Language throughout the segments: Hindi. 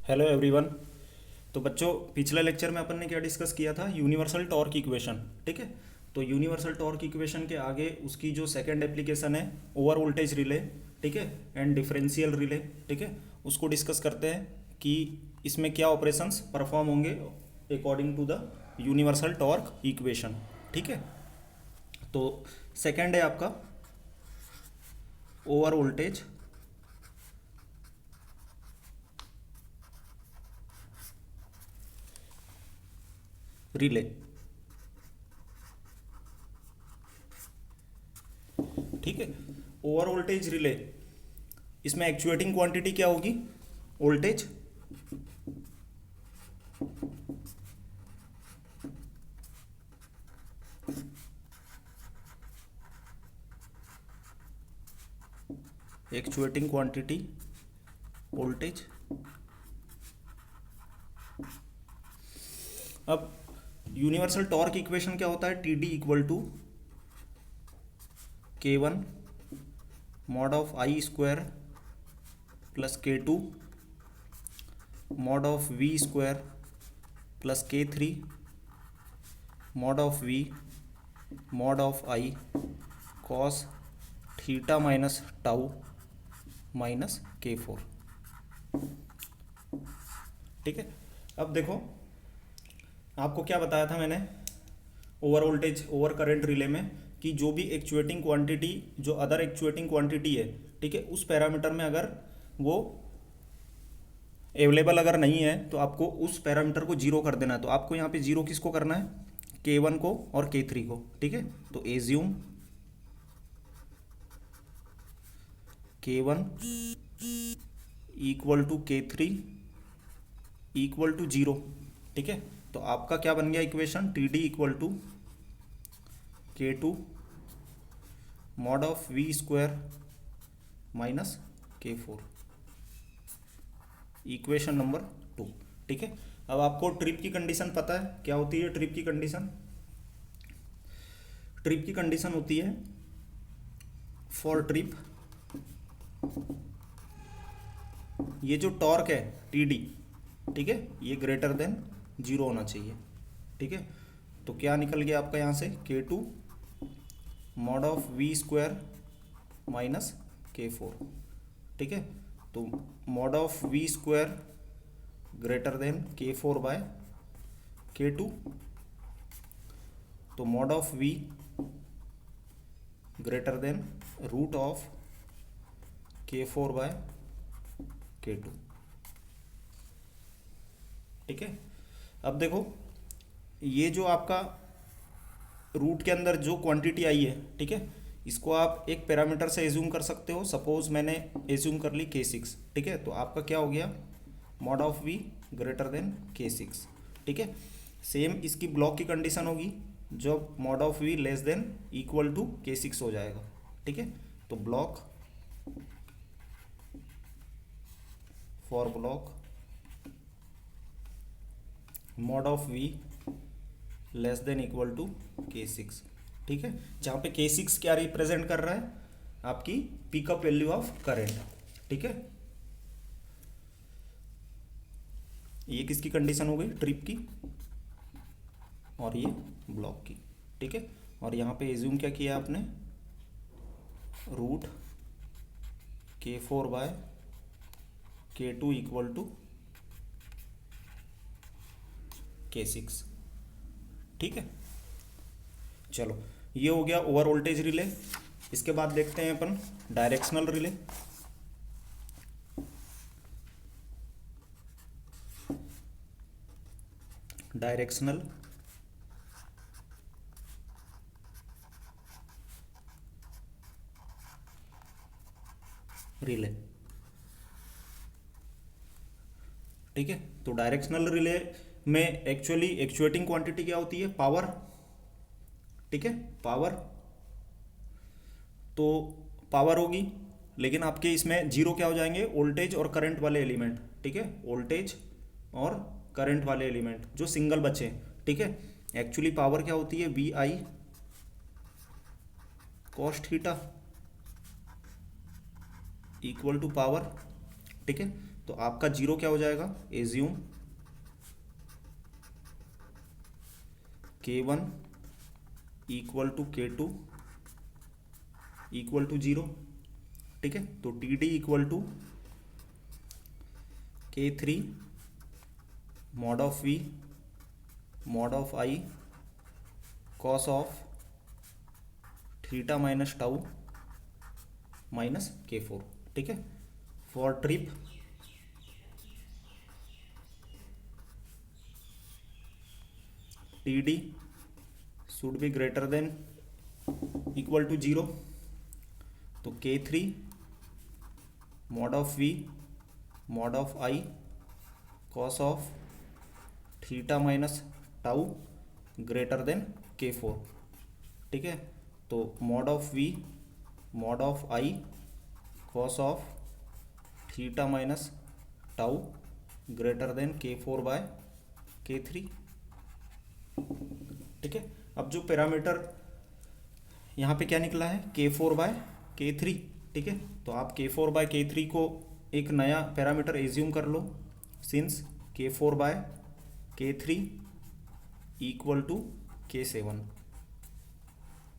Hello everyone. तो बच्चों, पिछले लेक्चर में अपन ने क्या डिस्कस किया था? Universal torque equation. ठीक है। तो यूनिवर्सल टॉर्क इक्वेशन के आगे उसकी जो सेकंड एप्लीकेशन है, ओवर वोल्टेज रिले, ठीक है, एंड डिफरेंशियल रिले, ठीक है, उसको डिस्कस करते हैं कि इसमें क्या ऑपरेशंस परफॉर्म होंगे according to the universal torque equation. ठीक है। तो सेकंड है आपका ओवर वोल्टेज रिले। ठीक है। ओवर वोल्टेज रिले, इसमें एक्चुएटिंग क्वांटिटी क्या होगी? Voltage actuating quantity voltage. अब यूनिवर्सल टॉर्क इक्वेशन क्या होता है? T D equal to K one mod of I square plus K two mod of V square plus K three mod of V mod of I cos theta minus tau minus K four. ठीक है। अब देखो, आपको क्या बताया था मैंने over voltage over current relay में कि जो भी एक्चुएटिंग क्वांटिटी, जो अदर एक्चुएटिंग क्वांटिटी है, ठीक है, उस पैरामीटर में अगर वो अवेलेबल अगर नहीं है तो आपको उस पैरामीटर को जीरो कर देना है। तो आपको यहाँ पे जीरो किसको करना है? के वन को और के थ्री को। ठीक है। तो assume K one equal to K three equal to zero. ठीक है। तो आपका क्या बन गया equation? T D equal to K two mod of V square minus K four, equation number two. ठीक है। अब आपको ट्रिप की कंडीशन पता है क्या होती है? ट्रिप की कंडीशन, ट्रिप की कंडीशन होती है फॉर ट्रिप, ये जो टॉर्क है टी डी, ठीक है, ये ग्रेटर देन जीरो होना चाहिए। ठीक है। तो क्या निकल गया आपका यहाँ से? K two mod of V square minus K four. ठीक है। तो mod of V square greater than K four by K two, तो mod of V greater than root of K four by K two. ठीक है। अब देखो, ये जो आपका रूट के अंदर जो क्वांटिटी आई है, ठीक है, इसको आप एक पैरामीटर से एज्यूम कर सकते हो। सपोज मैंने एज्यूम कर ली के सिक्स। ठीक है। तो आपका क्या हो गया? Mod of V greater than K six. ठीक है। सेम इसकी ब्लॉक की कंडीशन होगी, जब mod of V less than equal to K six हो जाएगा। ठीक है। तो block for block mod of V less than equal to K six. ठीक है। जहाँ पे के सिक्स क्या रिप्रेजेंट कर रहा है? आपकी पिकअप वैल्यू ऑफ करेंट। ठीक है। ये किसकी कंडीशन हो गई? ट्रिप की, और ये ब्लॉक की। ठीक है। और यहाँ पे एज्यूम क्या किया आपने? रूट के four by K two equal to K six. ठीक है। चलो, ये हो गया ओवर वोल्टेज रिले। इसके बाद देखते हैं अपन डायरेक्शनल रिले। Directional relay. ठीक है। तो डायरेक्शनल रिले में एक्चुअली एक्चुएटिंग क्वांटिटी क्या होती है? पावर। ठीक है। पावर, तो पावर होगी, लेकिन आपके इसमें जीरो क्या हो जाएंगे? वोल्टेज और करंट वाले एलिमेंट। ठीक है। वोल्टेज और करंट वाले एलिमेंट जो सिंगल बचे। ठीक है। एक्चुअली पावर क्या होती है? V I cos theta equal to power. ठीक है। तो आपका जीरो क्या हो जाएगा, assume K1 equal to K2 equal to zero, ठीक है। तो TD equal to K3 mod of V mod of I cos of theta minus tau minus K4, ठीक है। For trip TD should be greater than equal to zero, तो K3 mod of V mod of I cos of theta minus tau greater than K4, ठीक है। तो mod of V mod of I cos of theta minus tau greater than K4 by K3, ठीक है। अब जो पैरामीटर यहाँ पे क्या निकला है, K4 बाय K3, ठीक है। तो आप K4 बाय K3 को एक नया पैरामीटर एज्यूम कर लो, since K4 by K3 equal to K7,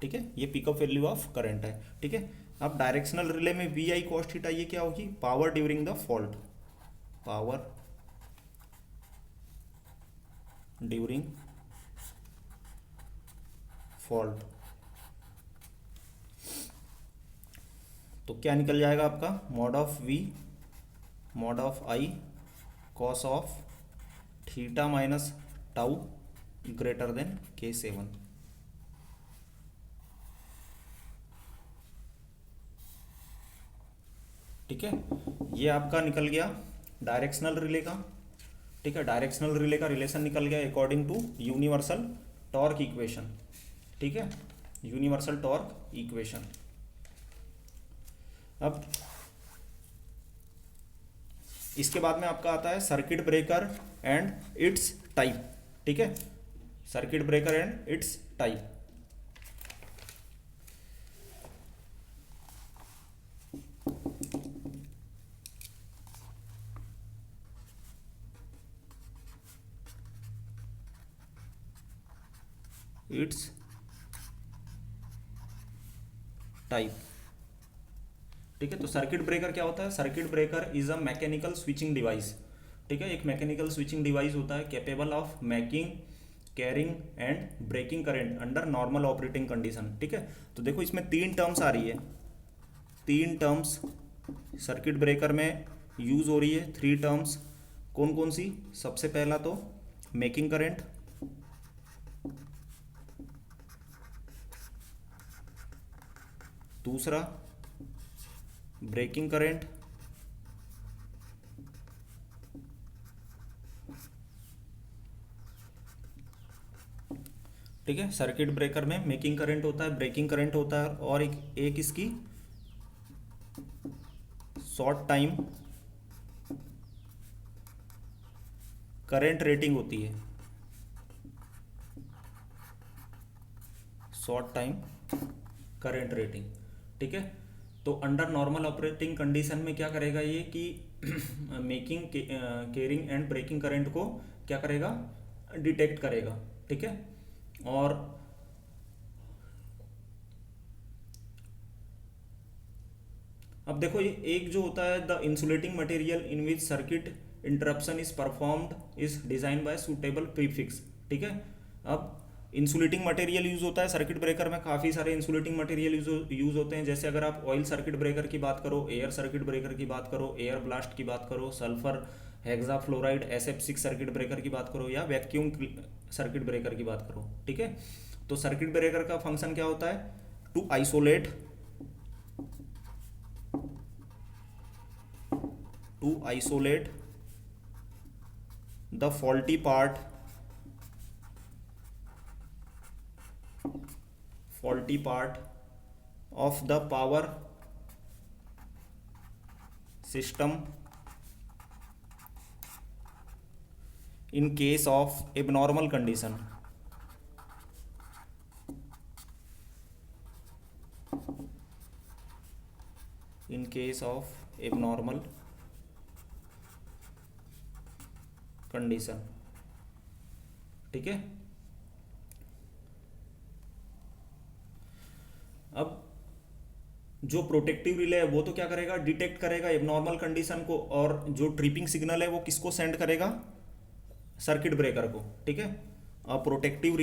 ठीक है। ये पिकअप वैल्यू ऑफ करंट है, ठीक है। अब डायरेक्शनल रिले में वी आई कॉस थीटा ये क्या होगी, power during the fault, power during fault. तो क्या निकल जाएगा आपका, mod of V mod of I cos of theta minus tau greater then K7, ठीक है। ये आपका निकल गया डायरेक्शनल रिले का, ठीक है। डायरेक्शनल रिले का रिलेशन निकल गया according to universal torque equation, ठीक है, यूनिवर्सल टॉर्क इक्वेशन। अब इसके बाद में आपका आता है circuit breaker and its type, ठीक है, circuit breaker and its type. Its type, ठीक है। तो सर्किट ब्रेकर क्या होता है, circuit breaker is a mechanical switching device, ठीक है। एक मैकेनिकल स्विचिंग डिवाइस होता है capable of making carrying and breaking current under normal operating condition, ठीक है। तो देखो इसमें तीन टर्म्स आ रही है, तीन टर्म्स सर्किट ब्रेकर में यूज हो रही है, थ्री टर्म्स। कौन कौन सी, सबसे पहला तो मेकिंग करंट, दूसरा ब्रेकिंग करंट, ठीक है। सर्किट ब्रेकर में मेकिंग करंट होता है, ब्रेकिंग करंट होता है, और एक इसकी शॉर्ट टाइम करंट रेटिंग होती है, शॉर्ट टाइम करंट रेटिंग, ठीक है। तो अंडर नॉर्मल ऑपरेटिंग कंडीशन में क्या करेगा ये कि making carrying and breaking current को क्या करेगा, डिटेक्ट करेगा, ठीक है। और अब देखो ये एक जो होता है the insulating material in which circuit interruption is performed is design by suitable prefix, ठीक है। अब इंसुलेटिंग मटेरियल यूज होता है सर्किट ब्रेकर में, काफ़ी सारे इंसुलेटिंग मटेरियल यूज होते हैं। जैसे अगर आप ऑयल सर्किट ब्रेकर की बात करो, एयर सर्किट ब्रेकर की बात करो, एयर ब्लास्ट की बात करो, sulphur hexafluoride SF6 circuit breaker की बात करो, या वैक्यूम सर्किट ब्रेकर की बात करो, ठीक है। तो सर्किट ब्रेकर का फंक्शन क्या होता है, to isolate the faulty part of the power system in case of abnormal condition, in case of abnormal condition, ठीक है। अब जो प्रोटेक्टिव रिले है वो तो क्या करेगा, डिटेक्ट करेगा एबनॉर्मल कंडीशन को, और जो ट्रिपिंग सिग्नल है वो किसको सेंड करेगा, सर्किट ब्रेकर को, ठीक है। A protective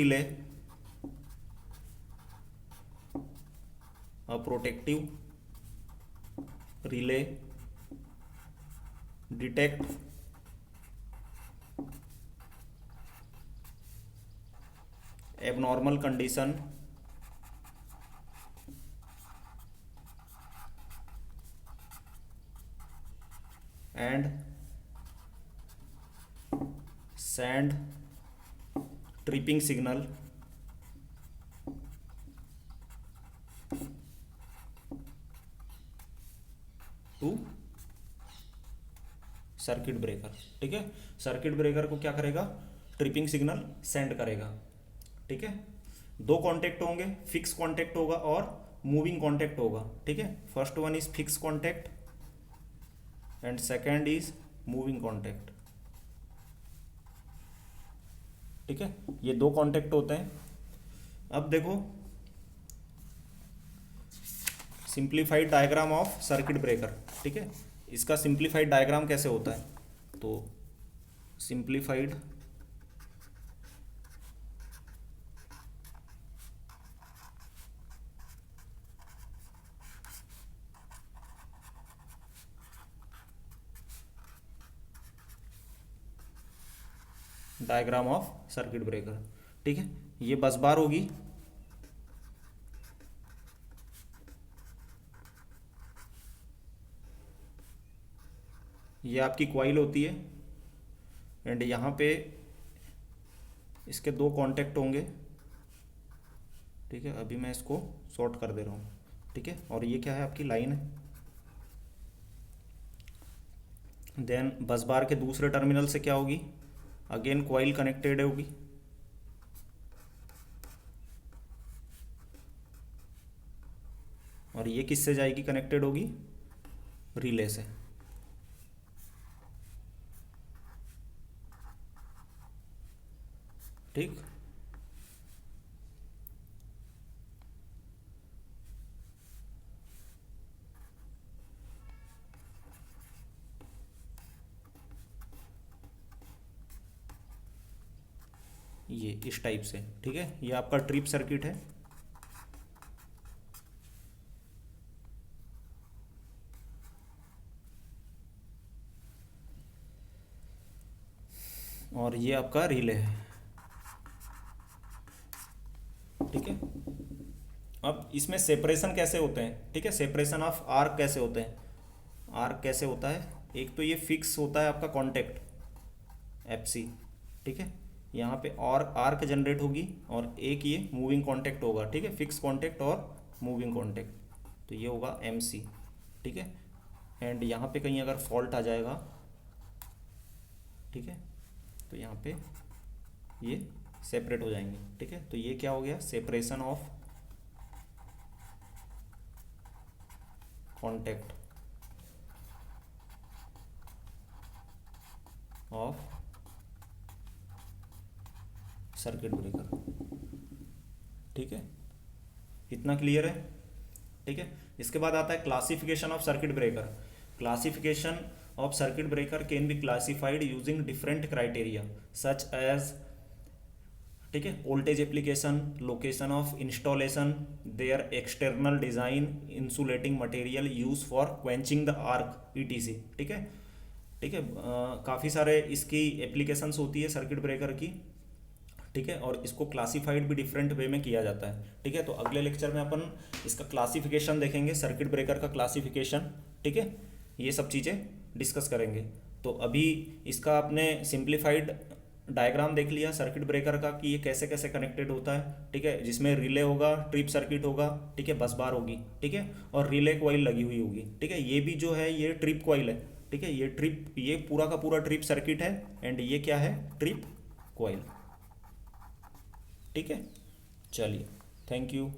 relay detect abnormal condition and send tripping signal to circuit breaker, ठीक है। सर्किट ब्रेकर को क्या करेगा, ट्रिपिंग सिग्नल सेंड करेगा, ठीक है। दो कॉन्टेक्ट होंगे, फिक्स कॉन्टेक्ट होगा और मूविंग कॉन्टेक्ट होगा, ठीक है। First one is fix contact and second is moving contact, ठीक है। ये दो कॉन्टेक्ट होते हैं। अब देखो simplified diagram of circuit breaker, ठीक है। इसका सिंप्लीफाइड डायग्राम कैसे होता है, तो simplified diagram of circuit breaker, ठीक है। ये बस बार होगी, ये आपकी कॉइल होती है एंड यहाँ पे इसके दो कांटेक्ट होंगे, ठीक है। अभी मैं इसको शॉर्ट कर दे रहा हूँ, ठीक है। और ये क्या है, आपकी लाइन है। देन बस बार के दूसरे टर्मिनल से क्या होगी, अगेन कॉइल कनेक्टेड होगी, और ये किससे जाएगी, कनेक्टेड होगी रिले से, ठीक। ये इस टाइप से, ठीक है। ये आपका ट्रिप सर्किट है, और ये आपका रिले है, ठीक है। अब इसमें सेपरेशन कैसे होते हैं, ठीक है। सेपरेशन ऑफ आर्क कैसे होते हैं, आर्क कैसे होता है, एक तो ये फिक्स होता है आपका कांटेक्ट FC, ठीक है। यहाँ पे और आर्क जनरेट होगी और एक ये मूविंग कांटेक्ट होगा, ठीक है। फिक्स कांटेक्ट और मूविंग कांटेक्ट, तो ये होगा MC, ठीक है। एंड यहाँ पे कहीं अगर फॉल्ट आ जाएगा, ठीक है, तो यहाँ पे ये सेपरेट हो जाएंगे, ठीक है। तो ये क्या हो गया, separation of contact of circuit breaker, ठीक है। इतना क्लियर है, ठीक है। इसके बाद आता है classification of circuit breaker. Classification of circuit breaker can be classified using different criteria such as, ठीक है, voltage application, location of installation, their external design, insulating material use for quenching the arc ETC, ठीक है, ठीक है। काफ़ी सारे इसकी एप्लीकेशंस होती है सर्किट ब्रेकर की, ठीक है। और इसको क्लासिफाइड भी डिफरेंट वे में किया जाता है, ठीक है। तो अगले लेक्चर में अपन इसका क्लासिफिकेशन देखेंगे, सर्किट ब्रेकर का क्लासिफिकेशन, ठीक है। ये सब चीज़ें डिस्कस करेंगे। तो अभी इसका आपने सिंप्लीफाइड डायग्राम देख लिया सर्किट ब्रेकर का कि ये कैसे कैसे कनेक्टेड होता है, ठीक है। जिसमें रिले होगा, ट्रिप सर्किट होगा, ठीक है, बस बार होगी, ठीक है, और रिले कॉइल लगी हुई होगी, ठीक है। ये भी जो है ये ट्रिप कॉइल है, ठीक है। ये ट्रिप, ये पूरा का पूरा ट्रिप सर्किट है एंड ये क्या है, ट्रिप कॉइल, ठीक है। चलिए, थैंक यू।